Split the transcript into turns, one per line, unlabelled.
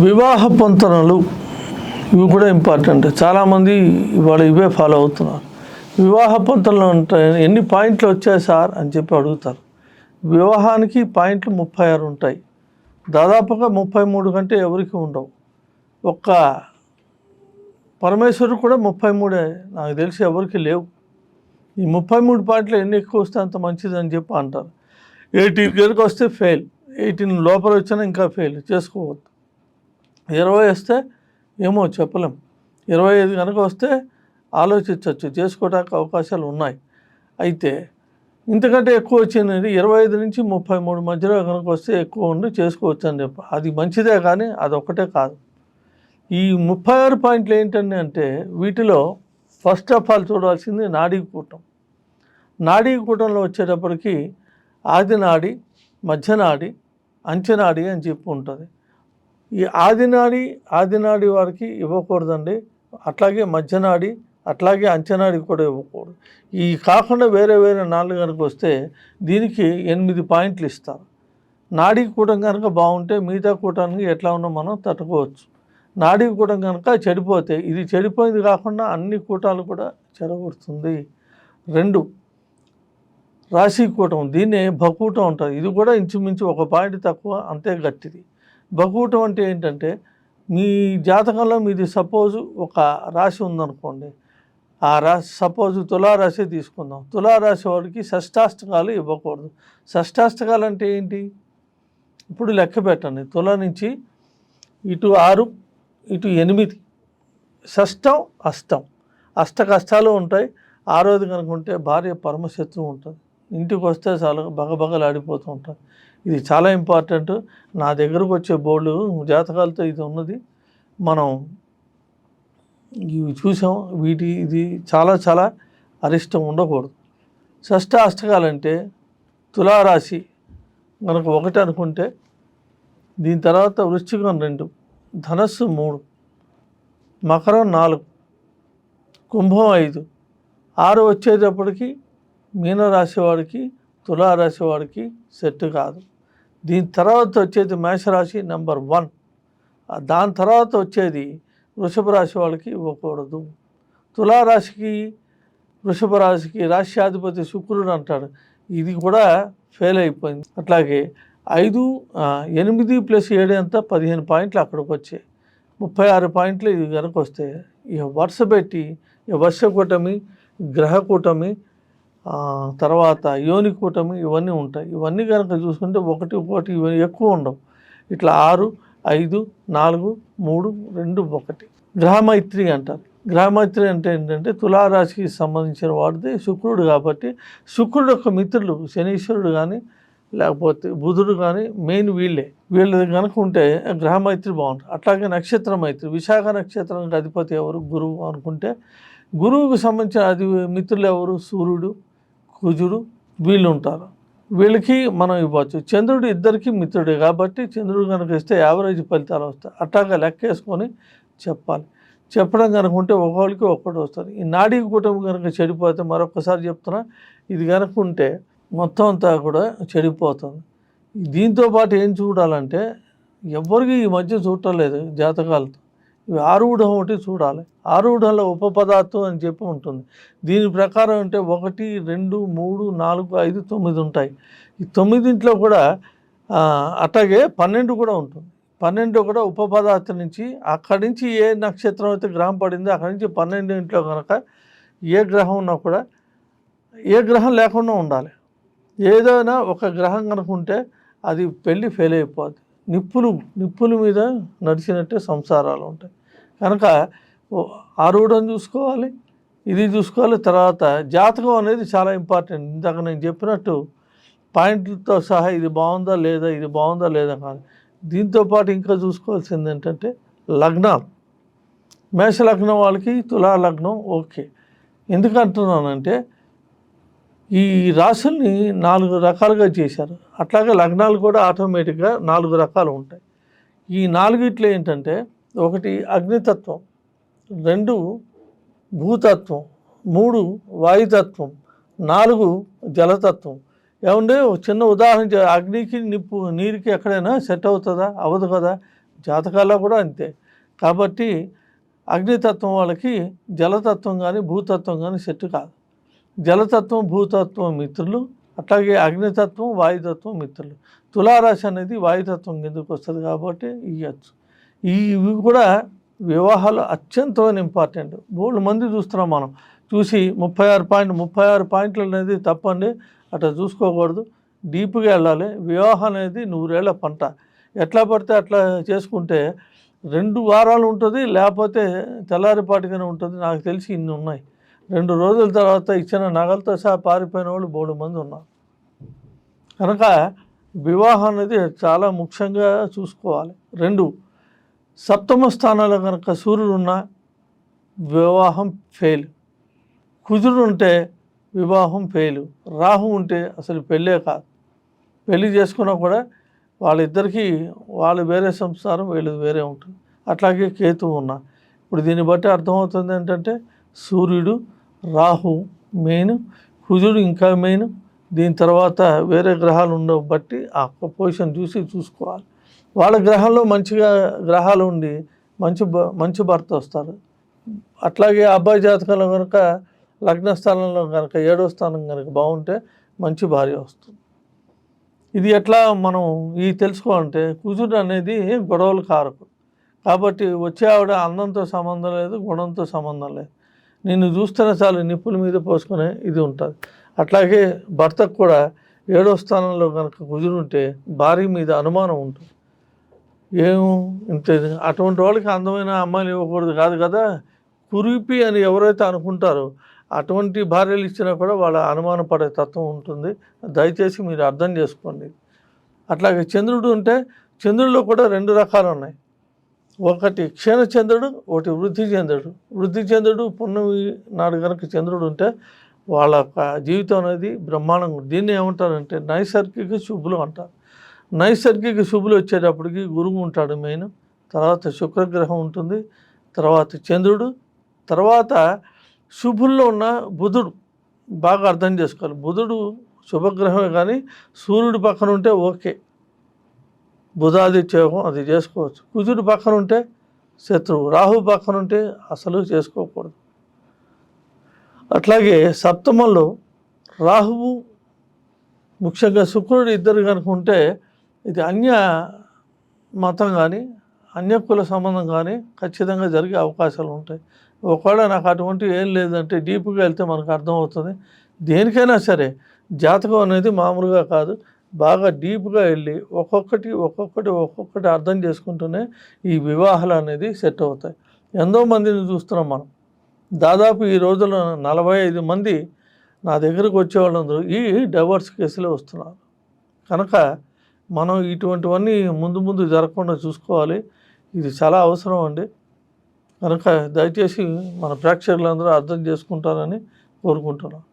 వివాహ పొంతనలు ఇవి కూడా ఇంపార్టెంట్. చాలామంది ఇవాళ ఇవే ఫాలో అవుతున్నారు. వివాహ పొంతనలు ఉంటాయి, ఎన్ని పాయింట్లు వచ్చాయి సార్ అని చెప్పి అడుగుతారు. వివాహానికి పాయింట్లు 36 ఉంటాయి. దాదాపుగా 33 కంటే ఎవరికి ఉండవు. ఒక్క పరమేశ్వరుడు కూడా 33 నాకు తెలిసి ఎవరికి లేవు. ఈ 33 పాయింట్లు ఎన్ని ఎక్కువ వస్తే అంత మంచిది అని చెప్పి అంటారు. 18 కనుక వస్తే ఫెయిల్, 18 లోపల వచ్చినా ఇంకా ఫెయిల్ చేసుకోవద్దు. 20 వస్తే ఏమో చెప్పలేం, 25 కనుక వస్తే ఆలోచించవచ్చు, చేసుకోవడానికి అవకాశాలు ఉన్నాయి. అయితే ఇంతకంటే ఎక్కువ వచ్చినది 25 నుంచి 33 మధ్యలో కనుక వస్తే ఎక్కువ ఉండి చేసుకోవచ్చు అని చెప్పి, అది మంచిదే. కానీ అదొక్కటే కాదు. ఈ 36 పాయింట్లు ఏంటంటే అంటే వీటిలో ఫస్ట్ ఆఫ్ ఆల్ చూడాల్సింది నాడీకూటం. నాడీకూటంలో వచ్చేటప్పటికి ఆది నాడి, మధ్య నాడి, అంచెనాడి అని చెప్పి ఉంటుంది. ఈ ఆదినాడి వారికి ఇవ్వకూడదండి. అట్లాగే మధ్యనాడి, అట్లాగే అంచెనాడి కూడా ఇవ్వకూడదు. ఈ కాకుండా వేరే వేరే నాళ్ళు కనుక వస్తే దీనికి 8 పాయింట్లు ఇస్తారు. నాడీ కూటం కనుక బాగుంటే మిగతా కూటానికి ఎట్లా ఉన్నా మనం తట్టుకోవచ్చు. నాడీ కూటం కనుక చెడిపోతే ఇది చెడిపోయింది కాకుండా అన్ని కూటాలు కూడా చెడగొడుతుంది. 2 రాశి కూటం, దీన్నే భకూటం ఉంటుంది. ఇది కూడా ఇంచుమించు 1 పాయింట్ తక్కువ, అంతే గట్టిది. భకూటం అంటే ఏంటంటే మీ జాతకంలో మీది సపోజు ఒక రాశి ఉందనుకోండి, ఆ రాశి సపోజు తులారాశి తీసుకుందాం. తులారాశి వాడికి షష్టాష్టకాలు ఇవ్వకూడదు. షష్టాష్టకాలు అంటే ఏంటి? ఇప్పుడు లెక్క పెట్టండి. తుల నుంచి ఇటు 6, ఇటు 8, షష్టం అష్టం, అష్ట కష్టాలు ఉంటాయి. 6వది కనుక ఉంటే భార్య పరమశత్రువు ఉంటుంది. ఇంటికి వస్తే చాలా బగబగలాడిపోతూ ఉంటారు. ఇది చాలా ఇంపార్టెంట్. నా దగ్గరకు వచ్చే బోర్డు జాతకాలతో ఇది ఉన్నది, మనం ఇవి చూసాం. ఇది చాలా చాలా అరిష్టం ఉండకూడదు. షష్ట అష్టకాలంటే తులారాశి మనకు 1 అనుకుంటే, దీని తర్వాత వృశ్చికం 2, ధనస్సు 3, మకరం 4, కుంభం 5, 6 వచ్చేటప్పటికి మీనరాశి వాడికి, తులారాశి వాడికి సెట్ కాదు. దీని తర్వాత వచ్చేది మేషరాశి నెంబర్ 1. దాని తర్వాత వచ్చేది వృషభ రాశి వాళ్ళకి ఇవ్వకూడదు. తులారాశికి, వృషభ రాశికి రాశ్యాధిపతి శుక్రుడు అంటాడు, ఇది కూడా ఫెయిల్ అయిపోయింది. అట్లాగే 8 + 7 ఎంత 15 పాయింట్లు అక్కడికి వచ్చాయి. 36 పాయింట్లు ఇది కనుక వస్తే ఇక వరుస పెట్టి వర్ష కూటమి, గ్రహ కూటమి, తర్వాత యోని కూటమి ఇవన్నీ ఉంటాయి. ఇవన్నీ కనుక చూసుకుంటే 1 ఇవన్నీ ఎక్కువ ఉండవు. ఇట్లా 6, 5, 4, 3, 2, 1 గ్రహమైత్రి అంటారు. గ్రహమైత్రి అంటే ఏంటంటే తులారాశికి సంబంధించిన వాడిది శుక్రుడు కాబట్టి, శుక్రుడు యొక్క మిత్రులు శనీశ్వరుడు కానీ లేకపోతే బుధుడు కానీ మెయిన్ వీళ్ళది కనుక ఉంటే గ్రహమైత్రి బాగుంటుంది. అట్లాగే నక్షత్ర మైత్రి, విశాఖ నక్షత్రానికి అధిపతి ఎవరు? గురువు అనుకుంటే, గురువుకు సంబంధించిన మిత్రులు ఎవరు? సూర్యుడు, కుజుడు, వీళ్ళు ఉంటారు. వీళ్ళకి మనం ఇవ్వచ్చు. చంద్రుడు ఇద్దరికి మిత్రుడే కాబట్టి చంద్రుడు కనుక ఇస్తే యావరేజ్ ఫలితాలు వస్తాయి. అట్లాగా లెక్క వేసుకొని చెప్పాలి. చెప్పడం కనుక ఉంటే ఒకళ్ళకి ఒక్కటి వస్తుంది. ఈ నాడీ కూటమి కనుక చెడిపోతే, మరొకసారి చెప్తున్నా, ఇది కనుక ఉంటే మొత్తం అంతా కూడా చెడిపోతుంది. దీంతో పాటు ఏం చూడాలంటే, ఎవరికి ఈ మధ్య చూడటం లేదు జాతకాలతో. ఇవి ఆరుఢం ఒకటి చూడాలి. ఆరుఢంలో ఉపపదార్థం అని చెప్పి ఉంటుంది. దీని ప్రకారం అంటే 1, 2, 3, 4, 5, 9 ఉంటాయి. ఈ 9 కూడా అట్లాగే 12 కూడా ఉంటుంది. 12 కూడా ఉపపదార్థం నుంచి, అక్కడి నుంచి ఏ నక్షత్రం అయితే గ్రహం పడిందో అక్కడి నుంచి 12 కనుక ఏ గ్రహం ఉన్నా కూడా, ఏ గ్రహం లేకుండా ఉండాలి. ఏదైనా ఒక గ్రహం కనుక ఉంటే అది పెళ్ళి ఫెయిల్ అయిపోద్ది. నిప్పుల మీద నడిచినట్టే సంసారాలు ఉంటాయి. కనుక ఆరుఢం చూసుకోవాలి, ఇది చూసుకోవాలి. తర్వాత జాతకం అనేది చాలా ఇంపార్టెంట్. ఇందాక నేను చెప్పినట్టు పాయింట్లతో సహా ఇది బాగుందా లేదా, ఇది బాగుందా లేదా కాదు. దీంతోపాటు ఇంకా చూసుకోవాల్సింది ఏంటంటే లగ్నాలు. మేష లగ్నం వాళ్ళకి తులా లగ్నం ఓకే. ఎందుకంటున్నానంటే ఈ రాశుల్ని 4 రకాలుగా చేశారు. అట్లాగే లగ్నాలు కూడా ఆటోమేటిక్గా 4 రకాలు ఉంటాయి. ఈ 4 ఏంటంటే, 1 అగ్నితత్వం, 2 భూతత్వం, 3 వాయుతత్వం, 4 జలతత్వం. ఏమంటే ఒక చిన్న ఉదాహరణ, అగ్నికి నీరుకి ఎక్కడైనా సెట్ అవుతుందా? అవ్వదు కదా. జాతకాల్లో కూడా అంతే. కాబట్టి అగ్నితత్వం వాళ్ళకి జలతత్వం కానీ భూతత్వం కానీ సెట్ కాదు. జలతత్వం భూతత్వం మిత్రులు, అట్లాగే అగ్నితత్వం వాయుతత్వం మిత్రులు. తులారాశి అనేది వాయుతత్వం కిందకు వస్తుంది కాబట్టి ఇవ్వచ్చు. ఇవి కూడా వివాహాలు అత్యంతమైన ఇంపార్టెంట్. బోల్డ్ మంది చూస్తున్నాం మనం. చూసి 36 పాయింట్లు అనేది తప్పండి, అట్లా చూసుకోకూడదు. డీప్గా వెళ్ళాలి. వివాహం అనేది 100 ఏళ్ల పంట. ఎట్లా పడితే అట్లా చేసుకుంటే 2 వారాలు ఉంటుంది, లేకపోతే తెల్లారిపాటిగానే ఉంటుంది. నాకు తెలిసి ఇన్ని ఉన్నాయి. 2 రోజుల తర్వాత ఇచ్చిన నగలతో సహా పారిపోయిన వాళ్ళు బోల్డు మంది ఉన్నారు. కనుక వివాహం అనేది చాలా ముఖ్యంగా చూసుకోవాలి. 2 సప్తమ స్థానాల్లో కనుక సూర్యుడు ఉన్న వివాహం ఫెయిల్, కుజుడు ఉంటే వివాహం ఫెయిల్, రాహు ఉంటే అసలు పెళ్ళే కాదు. పెళ్ళి చేసుకున్నా కూడా వాళ్ళిద్దరికీ వాళ్ళు వేరే సంసారం, వీళ్ళు వేరే ఉంటుంది. అట్లాగే కేతువు ఉన్నా. ఇప్పుడు దీన్ని బట్టి అర్థమవుతుంది ఏంటంటే సూర్యుడు, రాహు మెయిన్, కుజుడు ఇంకా మెయిన్. దీని తర్వాత వేరే గ్రహాలు ఉండవు బట్టి ఆ పొజిషన్ చూసుకోవాలి. వాళ్ళ గ్రహంలో మంచిగా గ్రహాలు ఉండి మంచి భర్త వస్తారు. అట్లాగే అబ్బాయి జాతకంలో కనుక లగ్న స్థానంలో కనుక 7వ స్థానం కనుక బాగుంటే మంచి భార్య వస్తుంది. ఇది ఎట్లా మనం తెలుసుకోవాలంటే కుజుడు అనేది గొడవలు కారకు. కాబట్టి వచ్చే ఆవిడ అందంతో సంబంధం లేదు, గుణంతో సంబంధం లేదు. నిన్ను చూస్తేనే చాలు నిప్పుల మీద పోసుకునే ఇది ఉంటుంది. అట్లాగే భర్తకు కూడా 7వ స్థానంలో కనుక కుజుడు ఉంటే భార్య మీద అనుమానం ఉంటుంది. ఇంత అటువంటి వాళ్ళకి అందమైన అమ్మాయిలు ఇవ్వకూడదు కాదు కదా. కురిపి అని ఎవరైతే అనుకుంటారో అటువంటి భార్యలు ఇచ్చినా కూడా వాళ్ళ అనుమానపడే తత్వం ఉంటుంది. దయచేసి మీరు అర్థం చేసుకోండి. అట్లాగే చంద్రుడు ఉంటే చంద్రుడిలో కూడా 2 రకాలు ఉన్నాయి. ఒకటి క్షీణచంద్రుడు, ఒకటి వృద్ధి చంద్రుడు పున్నమి నాడు కనుక చంద్రుడు ఉంటే వాళ్ళ జీవితం అనేది బ్రహ్మాండంగా ఉంటుంది. దీన్ని ఏమంటారంటే నైసర్గిక శుభులు అంటారు. నైసర్గిక శుభులు వచ్చేటప్పటికి గురువు ఉంటాడు మెయిన్, తర్వాత శుక్రగ్రహం ఉంటుంది, తర్వాత చంద్రుడు, తర్వాత శుభుల్లో ఉన్న బుధుడు. బాగా అర్థం చేసుకోవాలి. బుధుడు శుభగ్రహమే కానీ సూర్యుడి పక్కన ఉంటే ఓకే, బుధాదిత్యోగం అది చేసుకోవచ్చు. కుజుడు పక్కన ఉంటే శత్రువు, రాహు పక్కన ఉంటే అసలు చేసుకోకూడదు. అట్లాగే సప్తమంలో రాహువు ముఖ్యంగా శుక్రుడు ఇద్దరు కనుక ఉంటే ఇది అన్య మతం కానీ అన్య కుల సంబంధం కానీ ఖచ్చితంగా జరిగే అవకాశాలు ఉంటాయి. ఒకవేళ నాకు అటువంటి ఏం లేదంటే డీప్గా వెళ్తే మనకు అర్థమవుతుంది. దేనికైనా సరే జాతకం అనేది మామూలుగా కాదు, బాగా డీప్గా వెళ్ళి ఒక్కొక్కటి అర్థం చేసుకుంటూనే ఈ వివాహాలు అనేది సెట్ అవుతాయి. ఎంతో మందిని చూస్తున్నాం మనం. దాదాపు ఈ రోజుల్లో 45 మంది నా దగ్గరకు వచ్చేవాళ్ళందరూ ఈ డైవర్స్ కేసులే వస్తున్నారు. కనుక మనం ఇటువంటివన్నీ ముందు జరగకుండా చూసుకోవాలి. ఇది చాలా అవసరం అండి. కనుక దయచేసి మన ప్రేక్షకులందరూ అర్థం చేసుకుంటారని కోరుకుంటున్నాను.